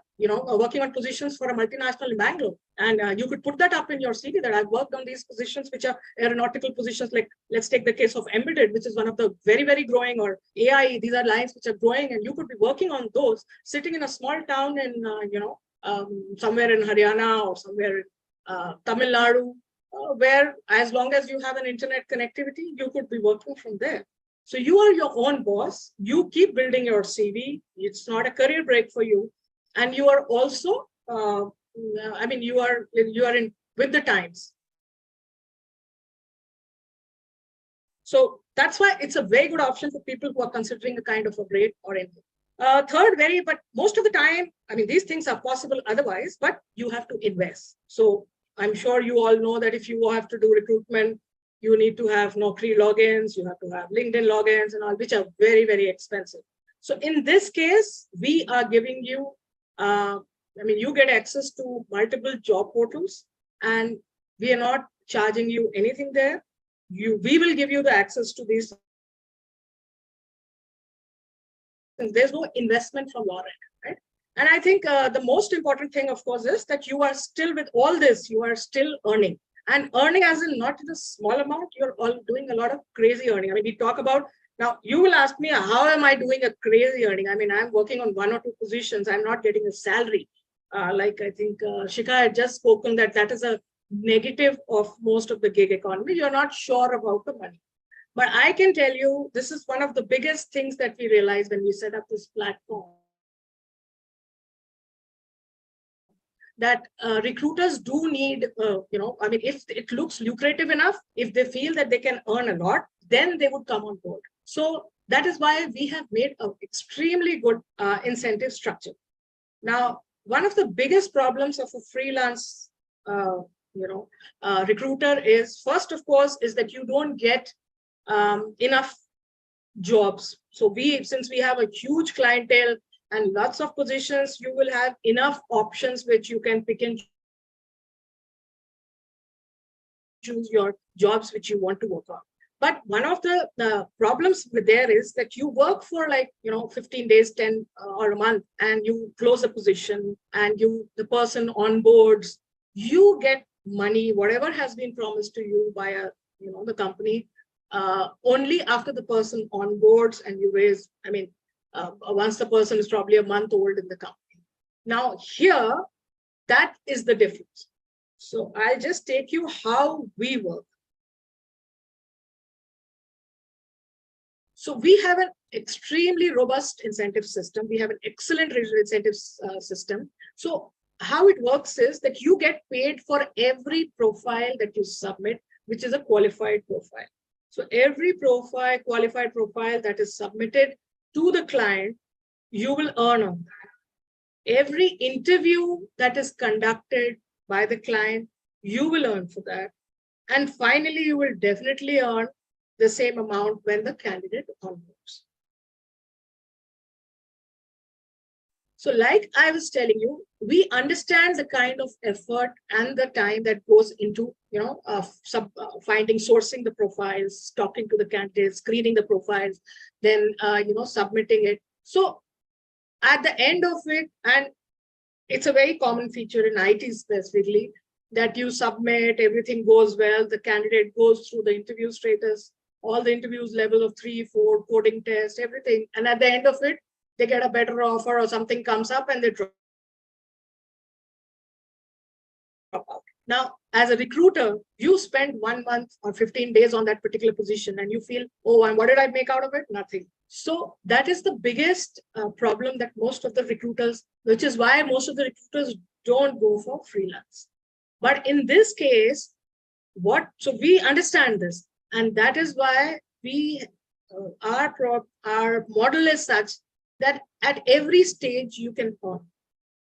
working on positions for a multinational in Bangalore. And you could put that up in your CV that I've worked on these positions, which are aeronautical positions. Like, let's take the case of embedded, which is one of the very, very growing, or AI. These are lines which are growing, and you could be working on those sitting in a small town in, somewhere in Haryana or somewhere in Tamil Nadu, where as long as you have an internet connectivity, you could be working from there. So you are your own boss. You keep building your CV. It's not a career break for you. And you are also, you are in with the times. So that's why it's a very good option for people who are considering a kind of a break or anything. Third, but most of the time, these things are possible otherwise, but you have to invest. So I'm sure you all know that if you have to do recruitment, you need to have Naukri logins, you have to have LinkedIn logins and all, which are very, very expensive. So in this case, we are giving you, you get access to multiple job portals, and we are not charging you anything there. We will give you the access to these. There's no investment from your end, right? And I think the most important thing, of course, is that you are still, with all this, you are still earning. And earning as in not in a small amount, you're all doing a lot of crazy earning. We talk about, now you will ask me, how am I doing a crazy earning? I'm working on 1 or 2 positions. I'm not getting a salary. Like I think Shikha had just spoken that is a negative of most of the gig economy. You're not sure about the money. But I can tell you, this is one of the biggest things that we realized when we set up this platform, that recruiters do need, if it looks lucrative enough, if they feel that they can earn a lot, then they would come on board. So that is why we have made an extremely good incentive structure. Now, one of the biggest problems of a freelance, recruiter is, first, of course, is that you don't get enough jobs. So since we have a huge clientele and lots of positions, you will have enough options which you can pick and choose your jobs which you want to work on. But one of the problems with there is that you work for 15 days, 10 or a month, and you close a position and the person onboards, you get money, whatever has been promised to you by the company, only after the person onboards and you raise, once the person is probably a month old in the company. Now here, that is the difference. So I'll just take you how we work. So we have an extremely robust incentive system. We have an excellent incentive system. So how it works is that you get paid for every profile that you submit, which is a qualified profile. So every qualified profile that is submitted to the client, you will earn on that. Every interview that is conducted by the client, you will earn for that. And finally, you will definitely earn the same amount when the candidate onboards. So like I was telling you, we understand the kind of effort and the time that goes into, finding, sourcing the profiles, talking to the candidates, screening the profiles, then, submitting it. So at the end of it, and it's a very common feature in IT specifically, that you submit, everything goes well, the candidate goes through the interview status, all the interviews level of 3, 4, coding test, everything. And at the end of it, they get a better offer or something comes up and they drop out. Now, as a recruiter, you spend 1 month or 15 days on that particular position and you feel, oh, and what did I make out of it? Nothing. So that is the biggest problem that most of the recruiters, which is why most of the recruiters don't go for freelance. But in this case, so we understand this. And that is why our model is such that at every stage you can earn.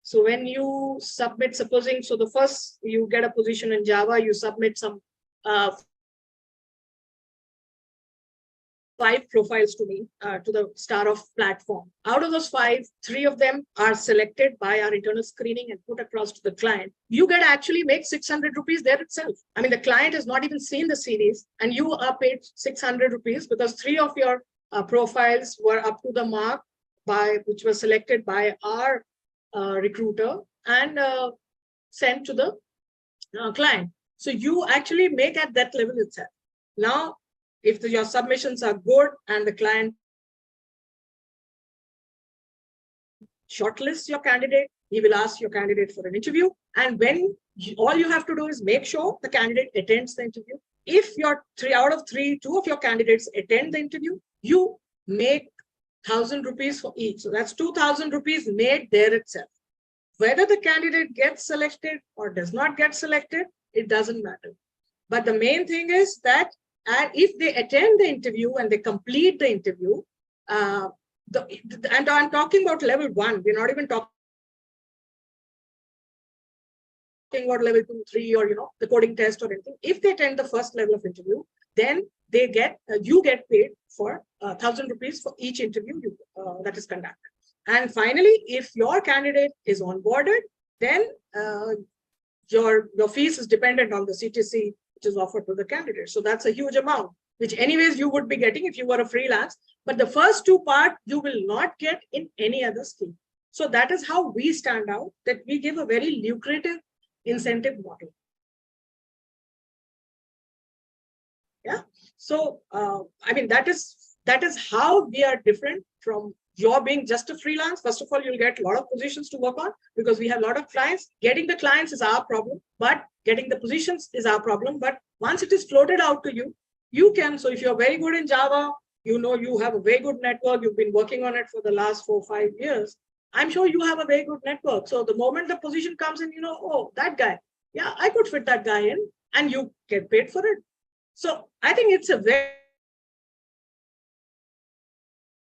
So when you submit, supposing, so the first you get a position in Java, you submit some 5 profiles to me, to the Starof platform. Out of those 5, 3 of them are selected by our internal screening and put across to the client. You get actually make 600 rupees there itself. I mean, the client has not even seen the CVs and you are paid 600 rupees because 3 of your profiles were up to the mark which was selected by our recruiter and sent to the client. So you actually make at that level itself. Now, if your submissions are good and the client shortlists your candidate, he will ask your candidate for an interview. And when all you have to do is make sure the candidate attends the interview. If your 3 out of 3, 2 of your candidates attend the interview, you make 1,000 rupees for each. So that's 2,000 rupees made there itself. Whether the candidate gets selected or does not get selected, it doesn't matter. But the main thing is that if they attend the interview and they complete the interview, and I'm talking about level 1, we're not even talking about level 2, 3, or the coding test or anything. If they attend the first level of interview, then they you get paid for 1,000 rupees for each interview that is conducted. And finally, if your candidate is onboarded, then your fees is dependent on the CTC which is offered to the candidate. So that's a huge amount, which anyways you would be getting if you were a freelance. But the first 2 parts you will not get in any other scheme. So that is how we stand out, that we give a very lucrative incentive model. Yeah. So that is how we are different from your being just a freelance. First of all, you'll get a lot of positions to work on because we have a lot of clients. Getting the clients is our problem, but getting the positions is our problem. But once it is floated out to you, you can. So if you're very good in Java, you have a very good network. You've been working on it for the last 4 or 5 years. I'm sure you have a very good network. So the moment the position comes in, oh, that guy, yeah, I could fit that guy in, and you get paid for it. So I think it's a very,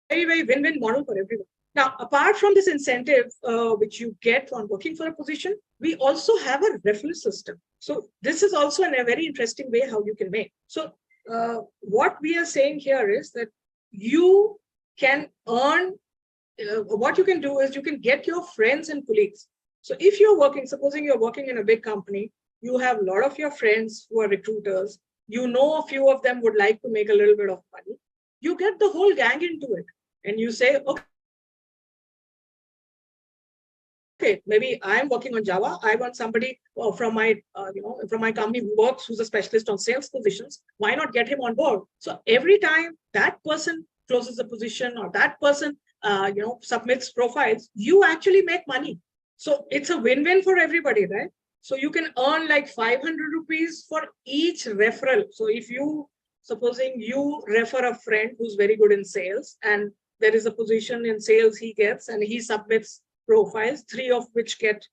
very win-win model for everyone. Now, apart from this incentive, which you get on working for a position, we also have a referral system. So this is also in a very interesting way how you can make. So what we are saying here is that you can earn, what you can do is you can get your friends and colleagues. So if you're working, supposing you're working in a big company, you have a lot of your friends who are recruiters, you know, a few of them would like to make a little bit of money. You get the whole gang into it and you say, okay, maybe I'm working on Java. I want somebody from my, from my company who works, who's a specialist on sales positions. Why not get him on board? So every time that person closes a position or that person, submits profiles, you actually make money. So it's a win-win for everybody, right? So you can earn like 500 rupees for each referral. So if you, supposing you refer a friend who's very good in sales and there is a position in sales he gets and he submits profiles, 3 of which get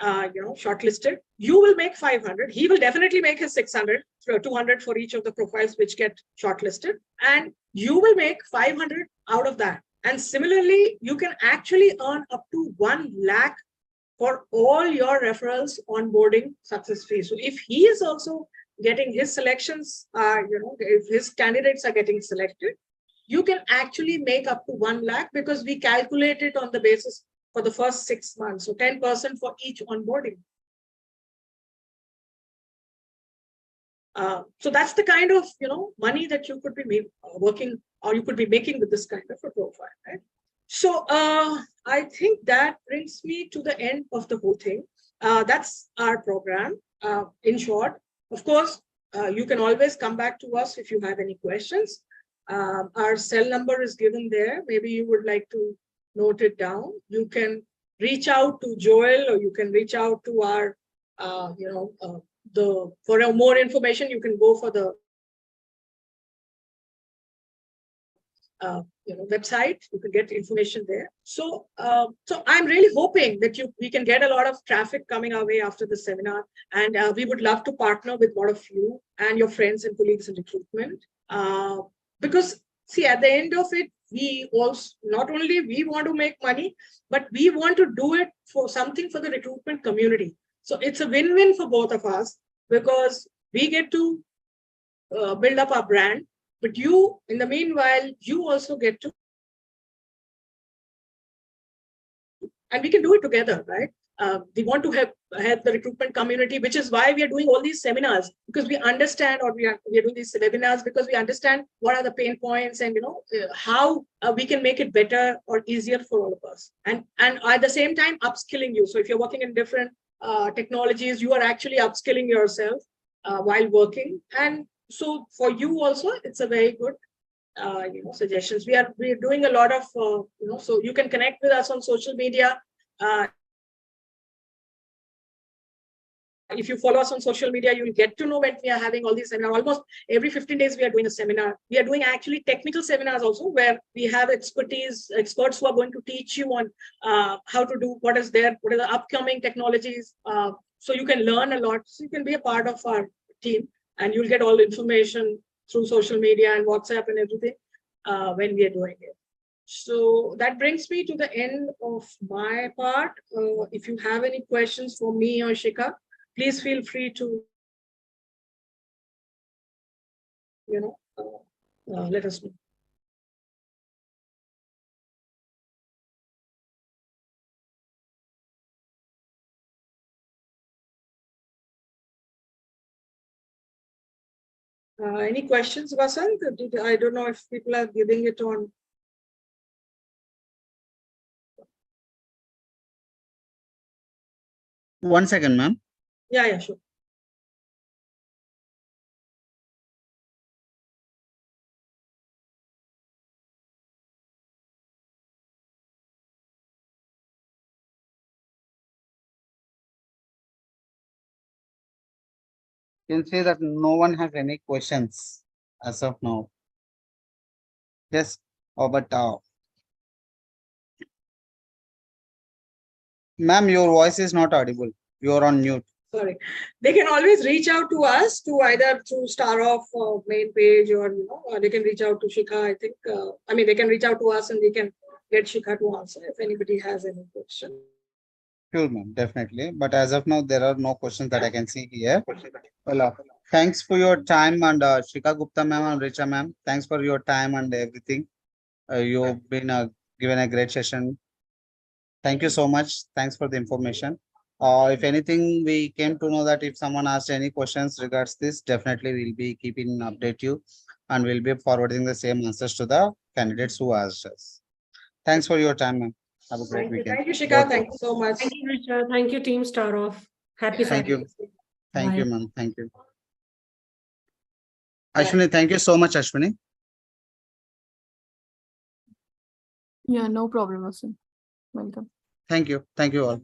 shortlisted, you will make 500. He will definitely make his 600, 200 for each of the profiles which get shortlisted, and you will make 500 out of that. And similarly, you can actually earn up to 1 lakh for all your referrals onboarding success fees. So if he is also getting his selections, if his candidates are getting selected, you can actually make up to 1 lakh because we calculate it on the basis for the first 6 months. So 10% for each onboarding. So that's the kind of money that you could be working or you could be making with this kind of a profile, right? So I think that brings me to the end of the whole thing. That's our program. In short, of course, you can always come back to us if you have any questions. Our cell number is given there. Maybe you would like to note it down. You can reach out to Joel or you can reach out to our, for more information, you can go for the website. You can get information there. So I'm really hoping that we can get a lot of traffic coming our way after the seminar, and we would love to partner with a lot of you and your friends and colleagues in recruitment. Because see, at the end of it, we also not only we want to make money, but we want to do it for something for the recruitment community. So it's a win-win for both of us because we get to build up our brand, but you, in the meanwhile, you also get to, and we can do it together, right? We want to help the recruitment community, which is why we are doing all these seminars, because we understand, or we are doing these webinars because we understand what are the pain points and how we can make it better or easier for all of us, and at the same time upskilling you. So if you're working in different technologies, you are actually upskilling yourself while working, and so for you also it's a very good suggestions. We are doing a lot of so you can connect with us on social media. If you follow us on social media, you'll get to know when we are having all these seminars. Almost every 15 days, we are doing a seminar. We are doing actually technical seminars also, where we have experts who are going to teach you on how to do what are the upcoming technologies. So you can learn a lot. So you can be a part of our team, and you'll get all the information through social media and WhatsApp and everything when we are doing it. So that brings me to the end of my part. If you have any questions for me or Shikha, please feel free to, let us know. Any questions, Vasant? I don't know if people are giving it on. One second, ma'am. Yeah, sure. You can say that no one has any questions as of now. Yes, but ma'am, your voice is not audible. You are on mute. Sorry. They can always reach out to us to either through Starof or main page, or they can reach out to Shikha. I think they can reach out to us and we can get Shikha to answer if anybody has any question. Sure, ma'am, definitely. But as of now, there are no questions that I can see here. Well, Thanks for your time, and Shika Gupta ma'am and Richa ma'am. Thanks for your time and everything. You've been given a great session. Thank you so much. Thanks for the information. If anything, we came to know that if someone asked any questions regards this, definitely we'll be keeping update you, and we'll be forwarding the same answers to the candidates who asked us. Thanks for your time, ma'am. Have a great weekend. Thank you, Shika. Both. Thank you so much. Thank you, Richa. Thank you, Team Starof. Happy Thank Saturday. you. Thank you, Bye. ma'am. Thank you. Bye. Ashwini, thank you so much, Ashwini. Yeah, no problem, Asim. Welcome. Thank you. Thank you all.